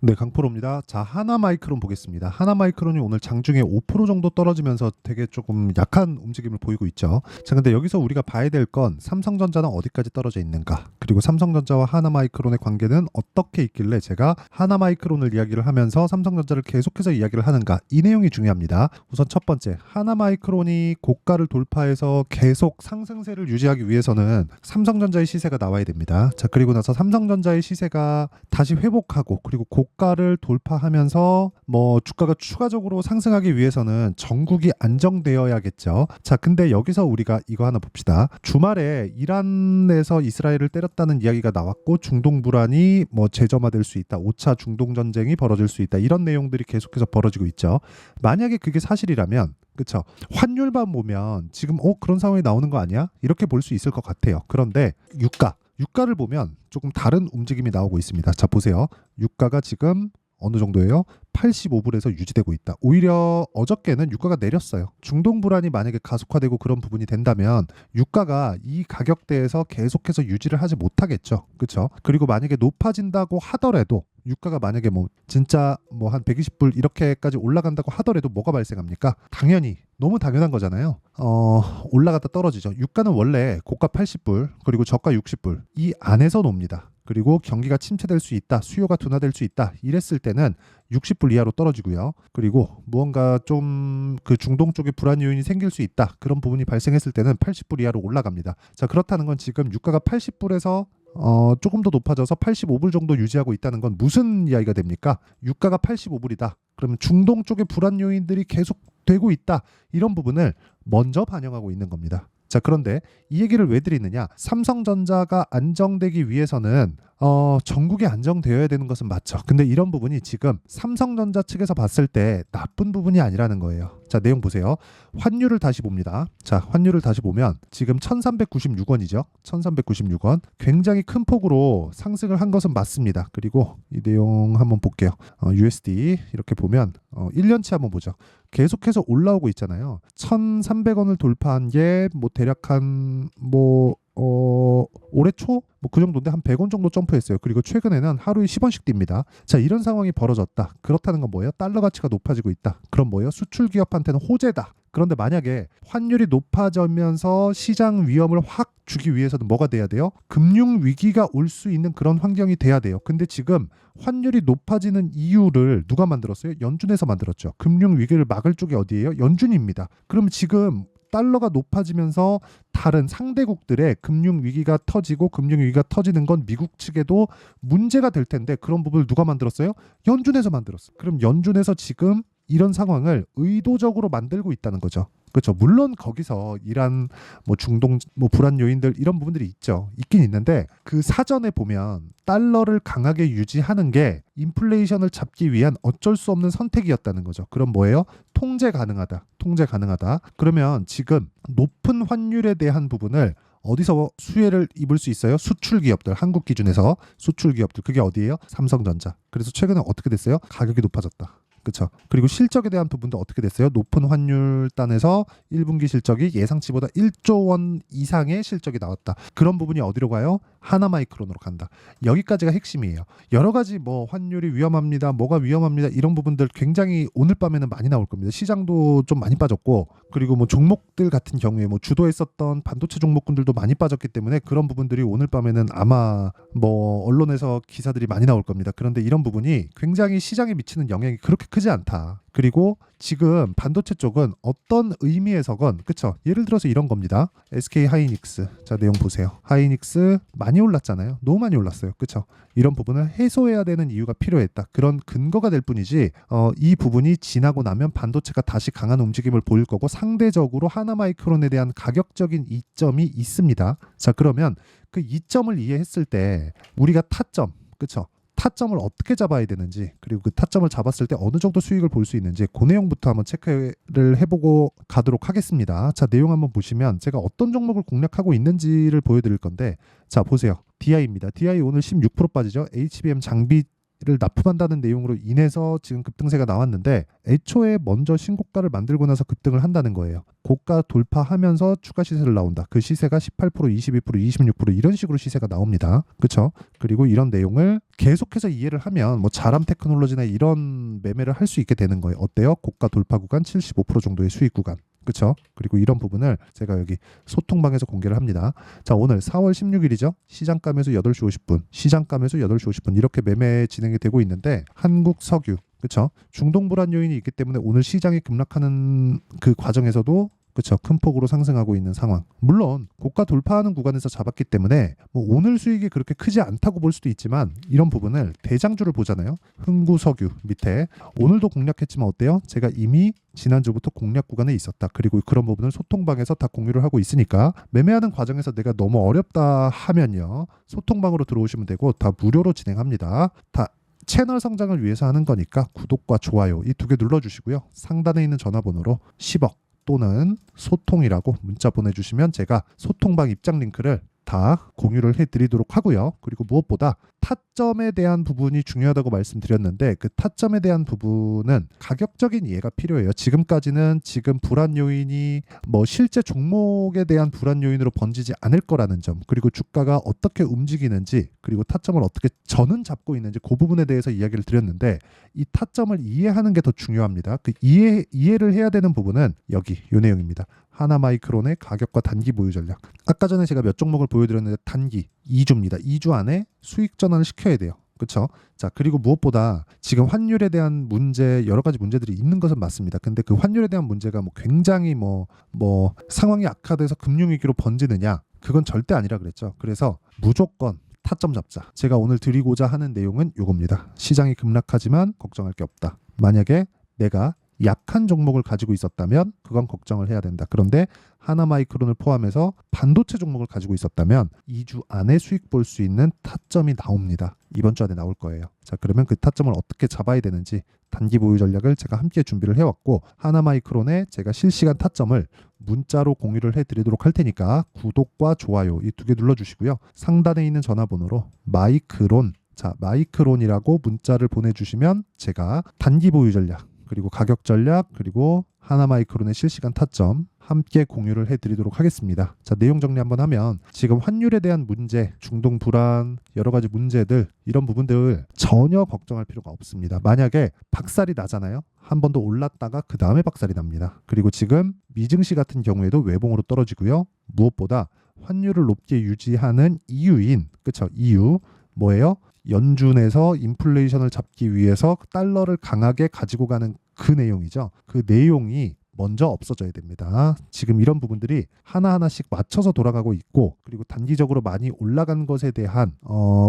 네, 강프로입니다. 자, 하나마이크론 보겠습니다. 하나마이크론이 오늘 장중에 5% 정도 떨어지면서 되게 조금 약한 움직임을 보이고 있죠. 자, 근데 여기서 우리가 봐야 될 건 삼성전자는 어디까지 떨어져 있는가, 그리고 삼성전자와 하나마이크론의 관계는 어떻게 있길래 제가 하나마이크론을 이야기를 하면서 삼성전자를 계속해서 이야기를 하는가, 이 내용이 중요합니다. 우선 첫 번째, 하나마이크론이 고가를 돌파해서 계속 상승세를 유지하기 위해서는 삼성전자의 시세가 나와야 됩니다. 자, 그리고 나서 삼성전자의 시세가 다시 회복하고, 그리고 고가를 돌파하면서 주가가 추가적으로 상승하기 위해서는 전국이 안정되어야겠죠. 자, 근데 여기서 우리가 이거 하나 봅시다. 주말에 이란에서 이스라엘을 때렸다는 이야기가 나왔고, 중동 불안이 재점화될 수 있다, 5차 중동 전쟁이 벌어질 수 있다, 이런 내용들이 계속해서 벌어지고 있죠. 만약에 그게 사실이라면, 그쵸, 환율만 보면 지금 그런 상황이 나오는 거 아니야? 이렇게 볼 수 있을 것 같아요. 그런데 유가를 보면 조금 다른 움직임이 나오고 있습니다. 자, 보세요. 유가가 지금 어느 정도예요? 85불에서 유지되고 있다. 오히려 어저께는 유가가 내렸어요. 중동 불안이 만약에 가속화되고 그런 부분이 된다면 유가가 이 가격대에서 계속해서 유지를 하지 못하겠죠. 그렇죠? 그리고 만약에 높아진다고 하더라도, 유가가 만약에 진짜 한 120불 이렇게까지 올라간다고 하더라도 뭐가 발생합니까? 당연히 너무 당연한 거잖아요. 올라갔다 떨어지죠. 유가는 원래 고가 80불 그리고 저가 60불 이 안에서 놉니다. 그리고 경기가 침체될 수 있다, 수요가 둔화될 수 있다, 이랬을 때는 60불 이하로 떨어지고요. 그리고 무언가 좀 그 중동 쪽에 불안 요인이 생길 수 있다, 그런 부분이 발생했을 때는 80불 이하로 올라갑니다. 자, 그렇다는 건 지금 유가가 80불에서 조금 더 높아져서 85불 정도 유지하고 있다는 건 무슨 이야기가 됩니까? 유가가 85불이다. 그러면 중동 쪽의 불안 요인들이 계속 되고 있다, 이런 부분을 먼저 반영하고 있는 겁니다. 자, 그런데 이 얘기를 왜 드리느냐? 삼성전자가 안정되기 위해서는 전국이 안정되어야 되는 것은 맞죠. 근데 이런 부분이 지금 삼성전자 측에서 봤을 때 나쁜 부분이 아니라는 거예요. 자, 내용 보세요. 환율을 다시 봅니다. 자, 환율을 다시 보면 지금 1396원이죠. 1396원. 굉장히 큰 폭으로 상승을 한 것은 맞습니다. 그리고 이 내용 한번 볼게요. USD 이렇게 보면 1년치 한번 보죠. 계속해서 올라오고 있잖아요. 1300원을 돌파한 게 대략 한 올해 초 그 정도인데 한 100원 정도 점프했어요. 그리고 최근에는 하루에 10원씩 뜁니다. 자, 이런 상황이 벌어졌다. 그렇다는 건 뭐예요? 달러 가치가 높아지고 있다. 그럼 뭐예요? 수출 기업한테는 호재다. 그런데 만약에 환율이 높아지면서 시장 위험을 확 주기 위해서는 뭐가 돼야 돼요? 금융 위기가 올 수 있는 그런 환경이 돼야 돼요. 근데 지금 환율이 높아지는 이유를 누가 만들었어요? 연준에서 만들었죠. 금융 위기를 막을 쪽이 어디예요? 연준입니다. 그럼 지금 달러가 높아지면서 다른 상대국들의 금융 위기가 터지고, 금융 위기가 터지는 건 미국 측에도 문제가 될 텐데, 그런 부분을 누가 만들었어요? 연준에서 만들었어요. 그럼 연준에서 지금 이런 상황을 의도적으로 만들고 있다는 거죠. 그렇죠. 물론 거기서 이란 중동 불안 요인들 이런 부분들이 있긴 있는데, 그 사전에 보면 달러를 강하게 유지하는 게 인플레이션을 잡기 위한 어쩔 수 없는 선택이었다는 거죠. 그럼 뭐예요? 통제 가능하다. 그러면 지금 높은 환율에 대한 부분을 어디서 수혜를 입을 수 있어요? 수출 기업들, 한국 기준에서 수출 기업들, 그게 어디예요? 삼성전자. 그래서 최근에 어떻게 됐어요? 가격이 높아졌다. 그렇죠. 그리고 실적에 대한 부분도 어떻게 됐어요? 높은 환율단에서 1분기 실적이 예상치보다 1조 원 이상의 실적이 나왔다. 그런 부분이 어디로 가요? 하나마이크론으로 간다. 여기까지가 핵심이에요. 여러 가지 환율이 위험합니다, 뭐가 위험합니다, 이런 부분들 굉장히 오늘 밤에는 많이 나올 겁니다. 시장도 좀 많이 빠졌고, 그리고 종목들 같은 경우에 주도했었던 반도체 종목군들도 많이 빠졌기 때문에 그런 부분들이 오늘 밤에는 아마 언론에서 기사들이 많이 나올 겁니다. 그런데 이런 부분이 굉장히 시장에 미치는 영향이 그렇게 크지 않다. 그리고 지금 반도체 쪽은 어떤 의미에서건, 그쵸, 예를 들어서 이런 겁니다. SK 하이닉스. 자, 내용 보세요. 하이닉스 많이 올랐잖아요. 너무 많이 올랐어요. 그쵸. 이런 부분을 해소해야 되는 이유가 필요했다. 그런 근거가 될 뿐이지, 이 부분이 지나고 나면 반도체가 다시 강한 움직임을 보일 거고, 상대적으로 하나마이크론에 대한 가격적인 이점이 있습니다. 자, 그러면 그 이점을 이해했을 때 우리가 타점, 그쵸, 타점을 어떻게 잡아야 되는지, 그리고 그 타점을 잡았을 때 어느 정도 수익을 볼 수 있는지, 그 내용부터 한번 체크를 해보고 가도록 하겠습니다. 자, 내용 한번 보시면 제가 어떤 종목을 공략하고 있는지를 보여드릴 건데, 자, 보세요. DI입니다. DI 오늘 16% 빠지죠. HBM 장비 를 납품한다는 내용으로 인해서 지금 급등세가 나왔는데 애초에 먼저 신고가를 만들고 나서 급등을 한다는 거예요. 고가 돌파하면서 추가 시세를 나온다. 그 시세가 18%, 22%, 26% 이런 식으로 시세가 나옵니다. 그렇죠? 그리고 이런 내용을 계속해서 이해를 하면 뭐 자람 테크놀로지나 이런 매매를 할 수 있게 되는 거예요. 어때요? 고가 돌파 구간 75% 정도의 수익 구간. 그렇죠? 그리고 이런 부분을 제가 여기 소통방에서 공개를 합니다. 자, 오늘 4월 16일이죠. 시장가 매수 8시 50분, 시장가 매수 8시 50분 이렇게 매매 진행이 되고 있는데 한국 석유, 그렇죠? 중동 불안 요인이 있기 때문에 오늘 시장이 급락하는 그 과정에서도 그렇죠. 큰 폭으로 상승하고 있는 상황. 물론 고가 돌파하는 구간에서 잡았기 때문에 뭐 오늘 수익이 그렇게 크지 않다고 볼 수도 있지만 이런 부분을 대장주를 보잖아요. 흥구석유 밑에 오늘도 공략했지만 어때요? 제가 이미 지난주부터 공략 구간에 있었다. 그리고 그런 부분을 소통방에서 다 공유를 하고 있으니까 매매하는 과정에서 내가 너무 어렵다 하면요. 소통방으로 들어오시면 되고 다 무료로 진행합니다. 다 채널 성장을 위해서 하는 거니까 구독과 좋아요 이 두 개 눌러주시고요. 상단에 있는 전화번호로 10억 또는 소통이라고 문자 보내주시면 제가 소통방 입장 링크를 다 공유를 해드리도록 하고요. 그리고 무엇보다 타점에 대한 부분이 중요하다고 말씀드렸는데 그 타점에 대한 부분은 가격적인 이해가 필요해요. 지금까지는 지금 불안 요인이 뭐 실제 종목에 대한 불안 요인으로 번지지 않을 거라는 점, 그리고 주가가 어떻게 움직이는지, 그리고 타점을 어떻게 저는 잡고 있는지 그 부분에 대해서 이야기를 드렸는데 이 타점을 이해하는 게 더 중요합니다. 그 이해를 해야 되는 부분은 여기 이 내용입니다. 하나마이크론의 가격과 단기 보유 전략. 아까 전에 제가 몇 종목을 보여드렸는데 단기 2주입니다. 2주 안에 수익 전환을 시켜야 돼요. 그렇죠? 자, 그리고 무엇보다 지금 환율에 대한 문제 여러 가지 문제들이 있는 것은 맞습니다. 근데 그 환율에 대한 문제가 뭐 굉장히 뭐 상황이 악화돼서 금융위기로 번지느냐? 그건 절대 아니라 그랬죠. 그래서 무조건 타점 잡자. 제가 오늘 드리고자 하는 내용은 이겁니다. 시장이 급락하지만 걱정할 게 없다. 만약에 내가 약한 종목을 가지고 있었다면 그건 걱정을 해야 된다. 그런데 하나마이크론을 포함해서 반도체 종목을 가지고 있었다면 2주 안에 수익 볼 수 있는 타점이 나옵니다. 이번 주 안에 나올 거예요. 자, 그러면 그 타점을 어떻게 잡아야 되는지 단기 보유 전략을 제가 함께 준비를 해왔고 하나마이크론에 제가 실시간 타점을 문자로 공유를 해드리도록 할 테니까 구독과 좋아요 이 두 개 눌러주시고요. 상단에 있는 전화번호로 마이크론, 자 마이크론이라고 문자를 보내주시면 제가 단기 보유 전략 그리고 가격 전략 그리고 하나마이크론의 실시간 타점 함께 공유를 해드리도록 하겠습니다. 자, 내용 정리 한번 하면 지금 환율에 대한 문제, 중동 불안, 여러 가지 문제들 이런 부분들 전혀 걱정할 필요가 없습니다. 만약에 박살이 나잖아요. 한 번 더 올랐다가 그 다음에 박살이 납니다. 그리고 지금 미증시 같은 경우에도 외봉으로 떨어지고요. 무엇보다 환율을 높게 유지하는 이유인, 그쵸? 이유 뭐예요? 연준에서 인플레이션을 잡기 위해서 달러를 강하게 가지고 가는 그 내용이죠. 그 내용이 먼저 없어져야 됩니다. 지금 이런 부분들이 하나하나씩 맞춰서 돌아가고 있고 그리고 단기적으로 많이 올라간 것에 대한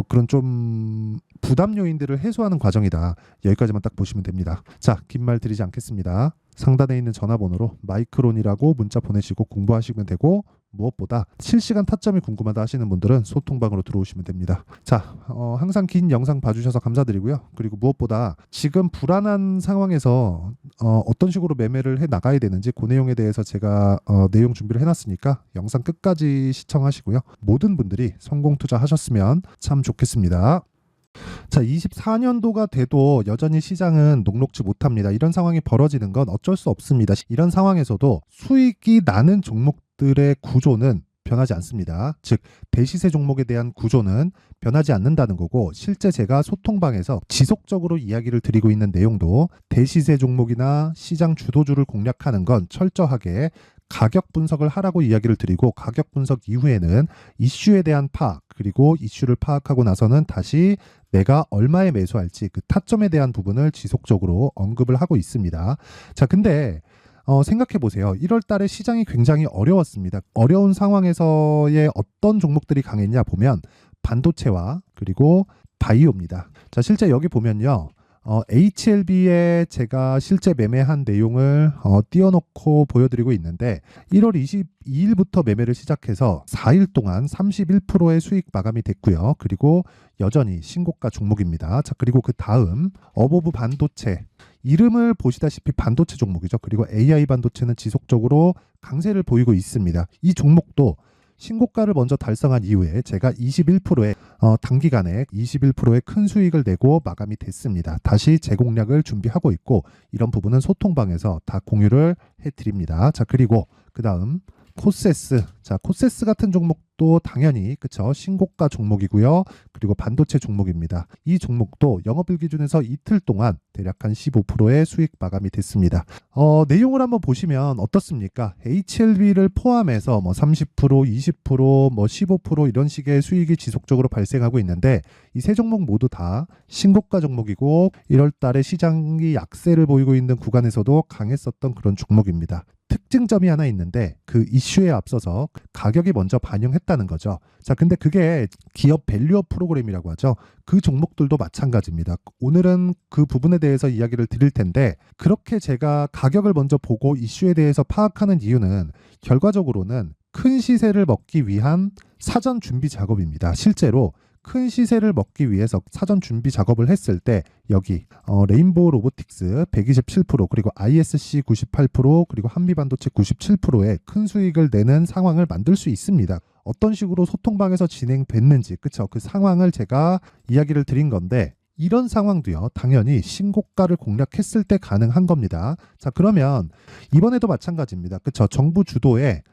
그런 좀 부담 요인들을 해소하는 과정이다. 여기까지만 딱 보시면 됩니다. 자, 긴 말 드리지 않겠습니다. 상단에 있는 전화번호로 마이크론이라고 문자 보내시고 공부하시면 되고 무엇보다 실시간 타점이 궁금하다 하시는 분들은 소통방으로 들어오시면 됩니다. 자, 항상 긴 영상 봐주셔서 감사드리고요. 그리고 무엇보다 지금 불안한 상황에서 어떤 식으로 매매를 해 나가야 되는지 그 내용에 대해서 제가 내용 준비를 해놨으니까 영상 끝까지 시청하시고요. 모든 분들이 성공 투자하셨으면 참 좋겠습니다. 자, 24년도가 돼도 여전히 시장은 녹록지 못합니다. 이런 상황이 벌어지는 건 어쩔 수 없습니다. 이런 상황에서도 수익이 나는 종목들의 구조는 변하지 않습니다. 즉 대시세 종목에 대한 구조는 변하지 않는다는 거고 실제 제가 소통방에서 지속적으로 이야기를 드리고 있는 내용도 대시세 종목이나 시장 주도주를 공략하는 건 철저하게 가격 분석을 하라고 이야기를 드리고 가격 분석 이후에는 이슈에 대한 파악 그리고 이슈를 파악하고 나서는 다시 내가 얼마에 매수할지 그 타점에 대한 부분을 지속적으로 언급을 하고 있습니다. 자, 근데 생각해 보세요. 1월 달에 시장이 굉장히 어려웠습니다. 어려운 상황에서의 어떤 종목들이 강했냐 보면 반도체와 그리고 바이오입니다. 자, 실제 여기 보면요. HLB에 제가 실제 매매한 내용을 띄워놓고 보여드리고 있는데 1월 22일부터 매매를 시작해서 4일 동안 31%의 수익 마감이 됐고요. 그리고 여전히 신고가 종목입니다. 자, 그리고 그 다음 어보브 반도체 이름을 보시다시피 반도체 종목이죠. 그리고 AI 반도체는 지속적으로 강세를 보이고 있습니다. 이 종목도 신고가를 먼저 달성한 이후에 제가 21%의 단기간에 21%의 큰 수익을 내고 마감이 됐습니다. 다시 재공략을 준비하고 있고 이런 부분은 소통방에서 다 공유를 해드립니다. 자, 그리고 그 다음 코세스. 자, 코세스 같은 종목도 당연히 그쵸, 신고가 종목이고요. 그리고 반도체 종목입니다. 이 종목도 영업일 기준에서 이틀 동안 대략 한 15%의 수익 마감이 됐습니다. 내용을 한번 보시면 어떻습니까? HLB를 포함해서 뭐 30%, 20%, 뭐 15% 이런 식의 수익이 지속적으로 발생하고 있는데 이 세 종목 모두 다 신고가 종목이고 1월 달에 시장이 약세를 보이고 있는 구간에서도 강했었던 그런 종목입니다. 특징점이 하나 있는데 그 이슈에 앞서서 가격이 먼저 반영했다는 거죠. 자, 근데 그게 기업 밸류업 프로그램이라고 하죠. 그 종목들도 마찬가지입니다. 오늘은 그 부분에 대해서 이야기를 드릴 텐데 그렇게 제가 가격을 먼저 보고 이슈에 대해서 파악하는 이유는 결과적으로는 큰 시세를 먹기 위한 사전 준비 작업입니다. 실제로 큰 시세를 먹기 위해서 사전 준비 작업을 했을 때 여기 레인보우 로보틱스 127% 그리고 ISC 98% 그리고 한미반도체 97%의 큰 수익을 내는 상황을 만들 수 있습니다. 어떤 식으로 소통방에서 진행됐는지 그쵸? 그 상황을 제가 이야기를 드린 건데 이런 상황도요 당연히 신고가를 공략했을 때 가능한 겁니다. 자, 그러면 이번에도 마찬가지입니다. 그쵸? 정부 주도의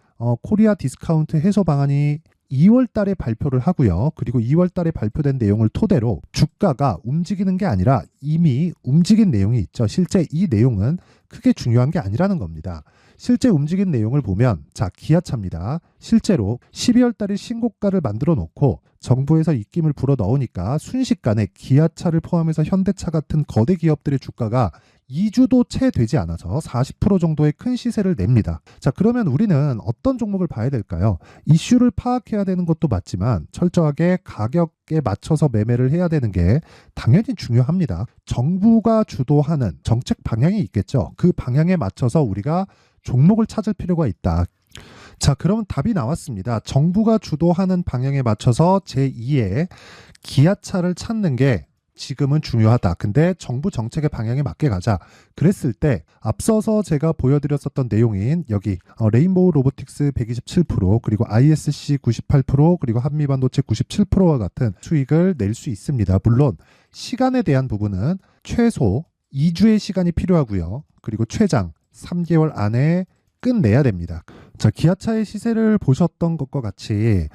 코리아 디스카운트 해소 방안이 2월 달에 발표를 하고요. 그리고 2월 달에 발표된 내용을 토대로 주가가 움직이는 게 아니라 이미 움직인 내용이 있죠. 실제 이 내용은 크게 중요한 게 아니라는 겁니다. 실제 움직인 내용을 보면 자, 기아차입니다. 실제로 12월 달에 신고가를 만들어 놓고 정부에서 입김을 불어 넣으니까 순식간에 기아차를 포함해서 현대차 같은 거대 기업들의 주가가 2주도 채 되지 않아서 40% 정도의 큰 시세를 냅니다. 자, 그러면 우리는 어떤 종목을 봐야 될까요? 이슈를 파악해야 되는 것도 맞지만 철저하게 가격에 맞춰서 매매를 해야 되는 게 당연히 중요합니다. 정부가 주도하는 정책 방향이 있겠죠. 그 방향에 맞춰서 우리가 종목을 찾을 필요가 있다. 자, 그러면 답이 나왔습니다. 정부가 주도하는 방향에 맞춰서 제2의 기아차를 찾는 게 지금은 중요하다. 근데 정부 정책의 방향에 맞게 가자. 그랬을 때 앞서서 제가 보여드렸었던 내용인 여기 레인보우 로보틱스 127% 그리고 ISC 98% 그리고 한미반도체 97%와 같은 수익을 낼 수 있습니다. 물론 시간에 대한 부분은 최소 2주의 시간이 필요하고요. 그리고 최장 3개월 안에 끝내야 됩니다. 자, 기아차의 시세를 보셨던 것과 같이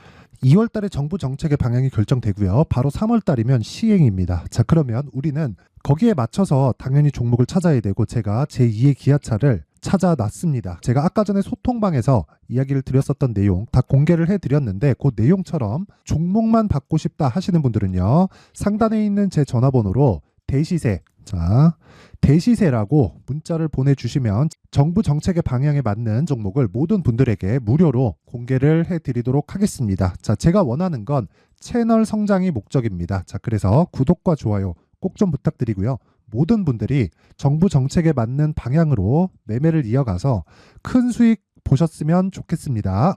2월 달에 정부 정책의 방향이 결정되고요. 바로 3월 달이면 시행입니다. 자, 그러면 우리는 거기에 맞춰서 당연히 종목을 찾아야 되고 제가 제2의 기아차를 찾아놨습니다. 제가 아까 전에 소통방에서 이야기를 드렸었던 내용 다 공개를 해드렸는데 그 내용처럼 종목만 받고 싶다 하시는 분들은요. 상단에 있는 제 전화번호로 대시세, 자, 대시세라고 문자를 보내주시면 정부 정책의 방향에 맞는 종목을 모든 분들에게 무료로 공개를 해드리도록 하겠습니다. 자, 제가 원하는 건 채널 성장이 목적입니다. 자, 그래서 구독과 좋아요 꼭 좀 부탁드리고요. 모든 분들이 정부 정책에 맞는 방향으로 매매를 이어가서 큰 수익 보셨으면 좋겠습니다.